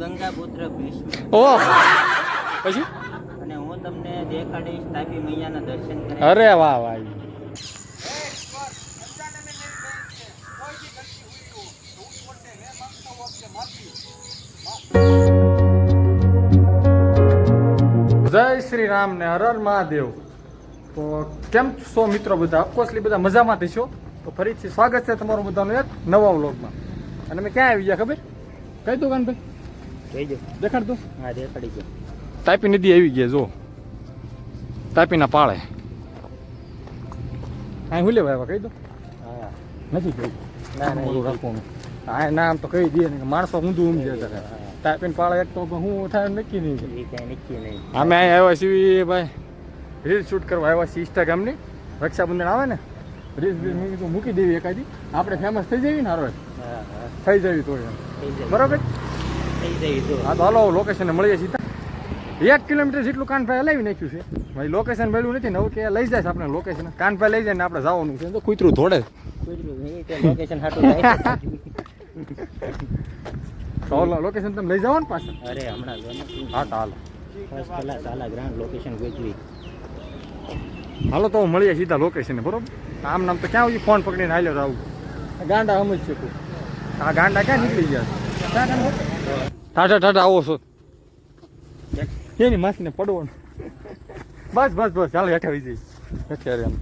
ગંગાપુત્ર ભીષ્મ. ઓહ પછી અને હું તમને દેખાડીશ તાપી મૈયાના દર્શન કરે. અરે વાહ વાહ જય શ્રી રામ ને હર હર મહાદેવ. તો કેમ છો મિત્રો બધા? ઓફકોર્સલી બધા મજામાં થશો. તો ફરીથી સ્વાગત છે તમારું બધાનું એક નવા વ્લોગમાં. અને મેં ક્યાં આવી ગયા ખબર? કઈ દુકાન ભાઈ? કઈ જો દેખાડ દો. હા દેખાડી ગયો. તાપી નદી આવી ગયા જો. તાપીના પાળે. અહીં હું લેવા આવ્યા કહી દો. હા નથી કહી. ના ના બોલું રાખવું હા નામ તો કહી દે ને માણસો ઊંધું ઊંઘી જતા તાપીને પાળે એક તો હું થાય નક્કી નહીં છે. એ કઈ નક્કી નહીં. અમે અહીં આવ્યા છીએ ભાઈ રીલ શૂટ કરવા આવ્યા છીએ ઇન્સ્ટાગ્રામની. રક્ષાબંધન આવે ને રીલ્સ મેં કીધું મૂકી દેવી એકાદી આપણે ફેમસ થઈ જઈએ ને હારો હા હા થઈ જવી તો એમ થઈ જાય. બરાબર. થઈ જાય તો. હા તો હાલો લોકેશને મળીએ સીધા. 1 કિલોમીટર જેટલું કાનભાઈ હલાવી નાખ્યું છે ભાઈ. લોકેશન મળ્યું નથી ને હવે કે લઈ જાય આપણે લોકેશન કાનભાઈ લઈ જાય ને આપણે જવાનું છે તો કૂતરું ધોડે લોકેશન હાટું જાય. તો લોકેશન તમે લઈ જાઓ ને પાછળ. અરે હમણાં જો ને. હા તો હાલો ફર્સ્ટ ક્લાસ સાલા ગ્રાન્ડ લોકેશન ગોતવી. હાલો તો મળીએ સીધા લોકેશને બરોબર. આમ નામ તો ક્યાં ફોન પકડીને હાલ્યો આવું ગાંડા સમજ છે તું. આ ગાંડા ક્યાં નીકળી ગયા ટાટા ટાટા આવો છો એની માસીને પડવાનું. બસ બસ બસ ચાલો હેઠે આવી જઈ હેઠે અરે આમ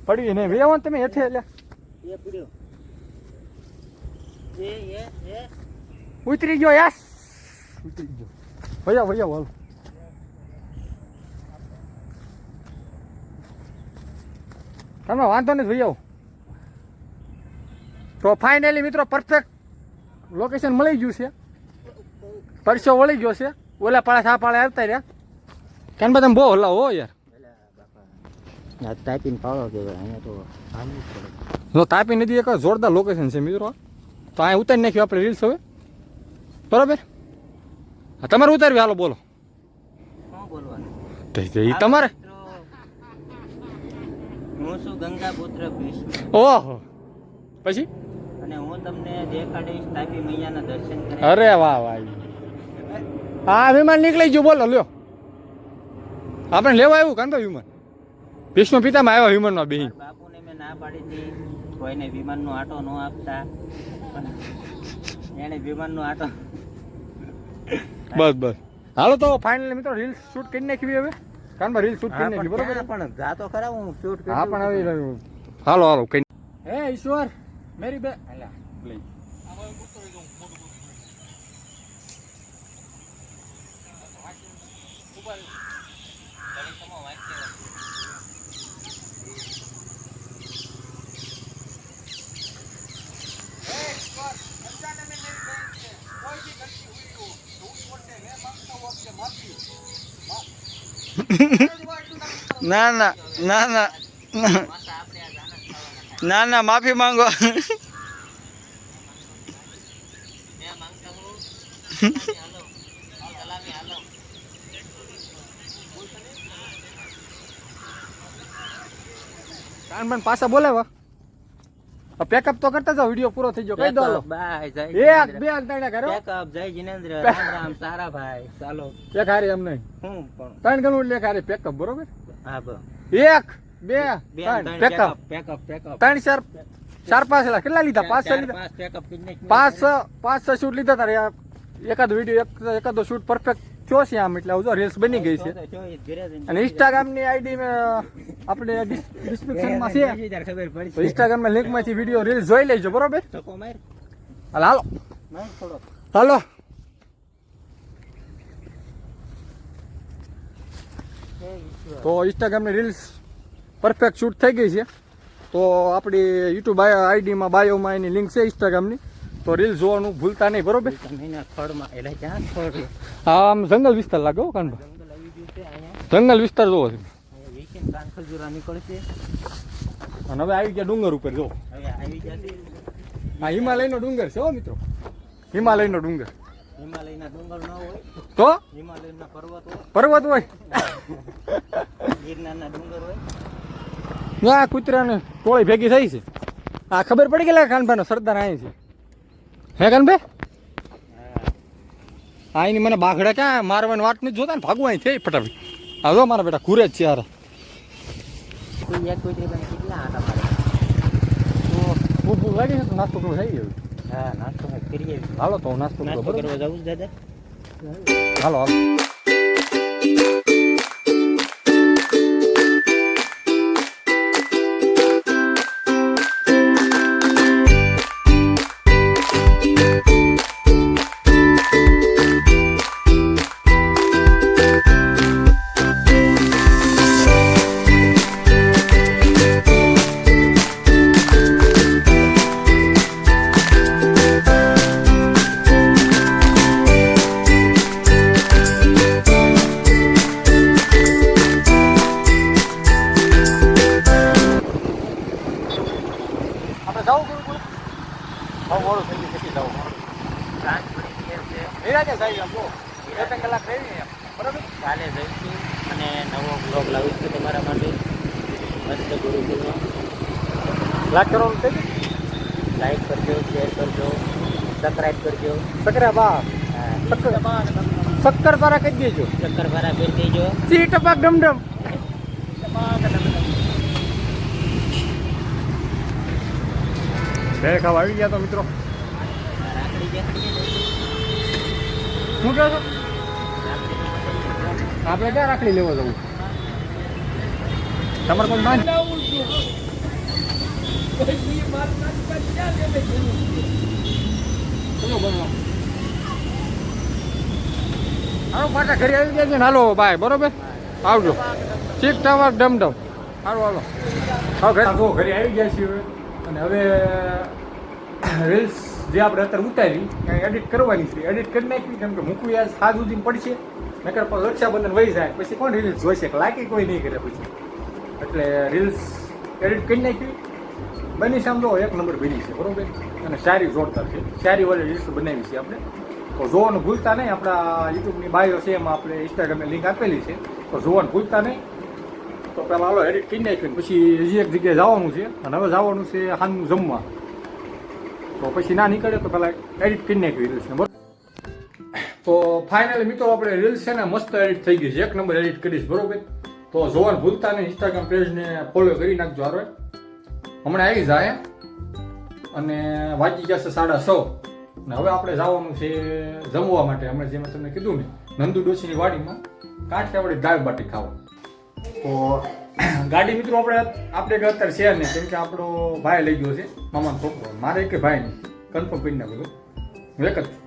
પડી ને વેવો ને તમે હેઠે એટલે ઉતરી ગયો યાસ ઉતરી ગયો ભૈયા ભૈયા હાલ. તમે વાંધો નથી ભૈયા. તો ફાઇનલી મિત્રો પરફેક્ટ લોકેશન મળી ગયું છે. પરસો વળી ગયો છે. ઓલા પાળા સા પાળે આવતા રહ્યા કેમ તમે બહુ હલાવો હો યાર. તાપીને પાળો કહેવાય અહીંયા તો હાલવું પડે. જો તાપી નદી એક જોરદાર લોકેશન છે મિત્રો. તો અહીંયા ઉતારી નાખ્યું આપણે રીલ્સ હવે બરાબર. હા તમારે ઉતારવી હાલો બોલો. શું બોલવાનું? એ તમારે. હું છું ગંગાપુત્ર ભીષ્મ. ઓહો પછી અને હું તમને દેખાડીશ તાપી મૈયાના દર્શન કરે. અરે વાહ વાહ હા વિમાન નીકળી ગયું બોલો લ્યો. આપણે લેવા આવ્યું કાન ભાઈ વિમાન ભીષ્મ પિતામાં આવ્યા વિમાનમાં બેહી. બાપુને મેં ના પાડી હતી કોઈને વિમાનનો આટો ન આપતા. એને વિમાનનો આટો. બસ બસ હાલો તો ફાઇનલી મિત્રો રીલ શૂટ કરી નાખી હવે કાનમાં રીલ શૂટ કરી નાખી બરોબર. પણ જાતો ખરા હું શૂટ હા પણ હવે હાલો હાલો કઈ હે ઈશ્વર મેરી બે અલા પ્લીઝ ના ના ના ના ના ના માફી માંગો. કાનબન પાછા બોલાવા પેકઅપ તો કરતા જાવ વિડિયો પૂરો થઈ ગયો કહી દો હાલો. બાય જય એક બે ત્રણ કરો પેકઅપ જય જિનેન્દ્ર રામ રામ સારા ભાઈ ચાલો. એક હારી એમ નહીં હું પણ ત્રણ ગણું એટલે એક હારી પેકઅપ બરોબર. હા બસ 1 2 3 પેકઅપ પેકઅપ પેકઅપ 3 4 4 5 કેટલા લીધા 5 6 લીધા પેકઅપ 5 6 શૂટ લીધા તારે. એકાદ વિડીયો એકાદો શૂટ પરફેક્ટ થયો છે આમ એટલે જો રીલ્સ બની ગઈ છે. અને ઇન્સ્ટાગ્રામની આઈડી આપણે ડિસ્ક્રિપ્શનમાં છે ખબર પડી. તો ઇન્સ્ટાગ્રામમાં લિંકમાંથી વિડીયો રીલ્સ જોઈ લેજો બરોબર. ધક્કો માર હાલો માર થોડો. હાલો તો ઇન્સ્ટાગ્રામની રીલ્સ પરફેક્ટ શૂટ થઈ ગઈ છે. તો આપણી યુટ્યુબ આઈડીમાં બાયોમાં એની લિંક છે ઇન્સ્ટાગ્રામની. તો રીલ્સ જોવાનું ભૂલતા નહીં બરોબર. મહિના ખડમાં એટલે ક્યાં ખડ આમ જંગલ વિસ્તાર લાગે હો કાનભાઈ. જંગલ આવી ગયું છે અહીંયા. જંગલ વિસ્તાર જોવો છે. અહીંયા વીકેન્ડ કાન ખજૂરા નીકળશે. અને હવે આવી ગયા ડુંગર ઉપર જો. હવે આવી જશે હા હિમાલયનો ડુંગર છે હો મિત્રો. હિમાલયનો ડુંગર હિમાલયના ડુંગર ન હોય તો હિમાલયના પર્વત હોય પર્વત હોય ગિરનારના ડુંગર હોય. ના કૂતરાને ટોળી ભેગી થઈ છે આ ખબર પડી ગયેલા કાનભાઈનો સરદાર અહીં છે હે કાનભાઈ હા એની મને બાઘડા ક્યાં મારવાની વાત નથી જોતા ને ભાગવું અહીં થઈ ફટાફટ હા જો મારા બેટા ઘૂરે જ છે યાર કેટલા આટા મારે ભૂખ લાગી છે તો નાસ્તો કરવો થઈ ગયો હા નાસ્તો કરીએ હાલો તો હું નાસ્તો નાસ્તો કરું કરવા જવું છે દાદા હાલો હાલો આપણે જવું કરું બહુ મોડું થઈ ગયું પછી જવું સાંજ પડી ગઈ છે નિરાજે સાહેબ આમ જો 2 કલાક રહી ને બરાબર કાલે જઈશું અને નવો બ્લોગ લાવીશું તમારા માટે મસ્ત ગુરુકુળનો લાગ કરવાનું થઈ ગયું લાઈક કરજો શેર કરજો સબસ્ક્રાઈબ કરજો સકરા શક્કર પારા કહી દેજો શક્કરપારા કરી દેજો ચી ટપાક ડમડમ બે ખાવા આવી ગયા તો મિત્રો રાખડી દેખડીએ શું કહો છો આપણે ક્યાં રાખડી લેવા જવું તમારે કોઈ માન હાલો પાછા ઘરે આવી ગયા છે ને હાલો બાય બરોબર આવજો ચીક ટાવર ડમડમ હાલો હાલો હા ઘરે જો ઘરે આવી ગયા છીએ અને હવે રીલ્સ જે આપણે અત્યારે ઉતારી કાંઈ એડિટ કરવાની છે એડિટ કરી નાખવી કેમ કે મૂકવી આજ સાજ સુધી પડશે નકર પણ રક્ષાબંધન વહી જાય પછી કોણ રીલ્સ જોઈશે લાકી કોઈ નહીં કરે પછી એટલે રીલ્સ એડિટ કરી નાખવી બની સમજો એક નંબર બની છે બરોબર અને સારી જોરદાર છે સારી વાળી રીલ્સ બનાવી છે આપણે તો જોવાનું ભૂલતા નહીં આપણા યુટ્યુબની બાયો છે એમાં આપણે ઇન્સ્ટાગ્રામની લિંક આપેલી છે તો જોવાનું ભૂલતા નહીં તો પહેલાં હાલો એડિટ કરી નાખ્યું પછી હજી એક જગ્યાએ જવાનું છે અને હવે જવાનું છે હાનું જમવા તો પછી ના નીકળે તો પહેલાં એડિટ કરી નાખ્યું રીલ્સને બરાબર તો ફાઇનલી મિત્રો આપણે રીલ્સ છે ને મસ્ત એડિટ થઈ ગઈ છે એક નંબર એડિટ કરીશ બરોબર તો જોવાનું ભૂલતા નહીં ઇન્સ્ટાગ્રામ પેજને ફોલો કરી નાખજો હારો હમણાં આવી જાય અને વાગી ગયા છે 6:30 અને હવે આપણે જવાનું છે જમવા માટે હમણાં જે મેં તમને કીધું ને નંદુ ડોશીની વાડીમાં કાઠિયાવાડી દાળ બાટી ખાવા તો ગાડી મિત્રો આપણે અત્યારે છે ને કેમ કે આપણો ભાઈ લઈ ગયો છે મામાનો છોકરો મારે એક ભાઈ નહીં કન્ફર્મ કરી નાખ્યું હું એક જ છું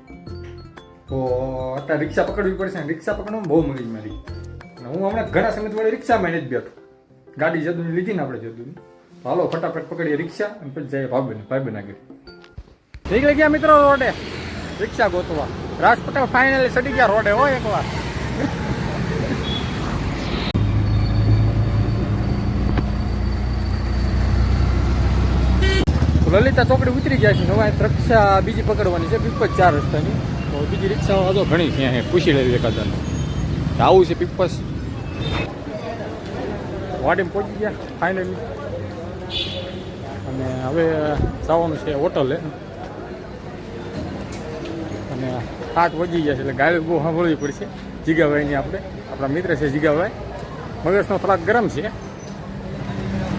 તો અત્યારે રિક્ષા પકડવી પડશે ને રિક્ષા પકડવામાં બહુ મગજ મારી અને હું હમણાં ઘણા સમય વડે રિક્ષામાં નથી બેઠો ગાડી જદુની લીધી ને આપણે જદુની તો હાલો ફટાફટ પકડીએ રિક્ષા અને પછી જઈએ ભાઈ આગળ નીકળી ગયા મિત્રો રોડે રિક્ષા ગોતવા રાજ પટેલ ફાઇનલી સડી ગયા રોડે હોય એકવાર લલિતા ચોકડી ઉતરી ગયા છે હવે રિક્ષા બીજી પકડવાની છે પીપસ 4 રસ્તાની તો બીજી રિક્ષાઓ હજુ ઘણી છે અહીંયા પૂછી લેવી એકાદાને આવું છે પીપસ વાડીમાં પહોંચી ગયા ફાઇનલી અને હવે જવાનું છે હોટલે અને 7 વાગી ગયા છે એટલે ગાડી બહુ સાંભળવી પડશે જીગાભાઈની આપણા મિત્ર છે જીગાભાઈ મગજનો થોડાક ગરમ છે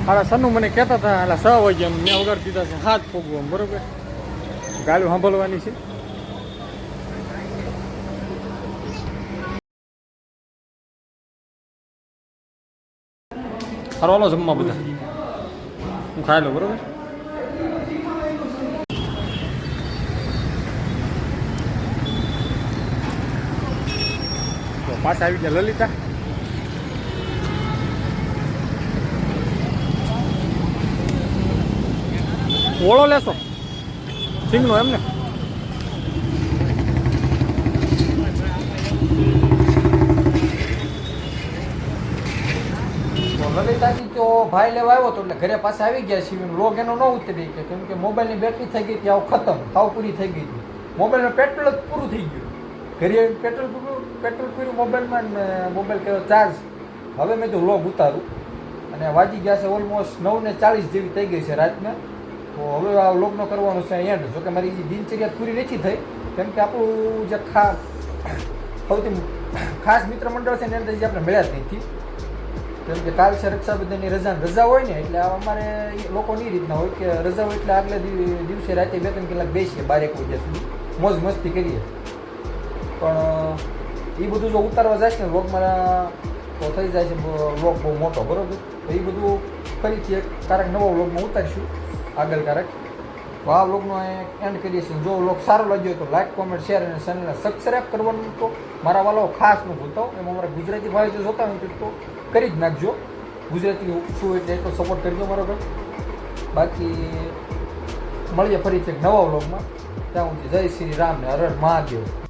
હાલા સન્નુ મને કહેતા હતા એટલે 6 વાગ્યા મેં વગર દીધા છે 7 પોગવા બરોબર ગાડી સાંભળવાની છે હાલો જમવા બધા હું ખાઈ લઉં બરોબર તો પાછા આવી ગયા લલિતા ઓળો લેશો સિંગનો એમને લલિતાજી તો ભાઈ લેવા આવ્યો હતો એટલે ઘરે પાસે આવી ગયા છીએ લોગ એનો ન ઉતરી કે કેમ કે મોબાઈલની બેટરી થઈ ગઈ હતી આવું ખતમ સાવ પૂરી થઈ ગઈ હતી મોબાઈલમાં પેટ્રોલ જ પૂરું થઈ ગયું ઘરે પેટ્રોલ પૂરું મોબાઈલમાં મોબાઈલ કર્યો ચાર્જ હવે મેં તો લોગ ઉતારું અને વાગી ગયા છે ઓલમોસ્ટ 9:40 જેવી થઈ ગઈ છે રાતના તો હવે આ વ્લોગનો કરવાનો છે એન્ડ. જોકે મારી દિનચર્યા પૂરી નથી થઈ, કેમ કે આપણું જે સૌથી ખાસ મિત્ર મંડળ છે ને એની આપણે મળ્યા જ નથી. કેમ કે કાલ છે રક્ષાબંધનની રજા હોય ને, એટલે અમારે લોકોની રીતના હોય કે રજા હોય એટલે આગલા દિવસે રાતે 2-3 કલાક બેસીએ 12-1 વાગ્યા સુધી, મોજ મસ્તી કરીએ. પણ એ બધું જો ઉતારવા જશે ને વ્લોગમાં તો થઈ જાય છે વ્લોગ બહુ મોટો, બરાબર. તો એ બધું ફરીથી એક કારક નવો વ્લોગમાં ઉતારીશું આગળ કારક. તો આ વ્લોગનો એન્ડ કરીએ છીએ. જો વ્લોગ સારો લાગ્યો તો લાઈક, કોમેન્ટ, શેર અને ચેનલને સબસ્ક્રાઈબ કરવાનું તો મારા વાળો ખાસ ન ભૂલતો. એમાં અમારા ગુજરાતી ભાઈ જો જોતા હોય તો કરી જ નાખજો. ગુજરાતી શું એટલે એટલો સપોર્ટ કરજો મારો ભાઈ. બાકી મળીએ ફરીથી એક નવા વ્લોગમાં. ત્યાં સુધી જય શ્રી રામ ને હર હર મહાદેવ.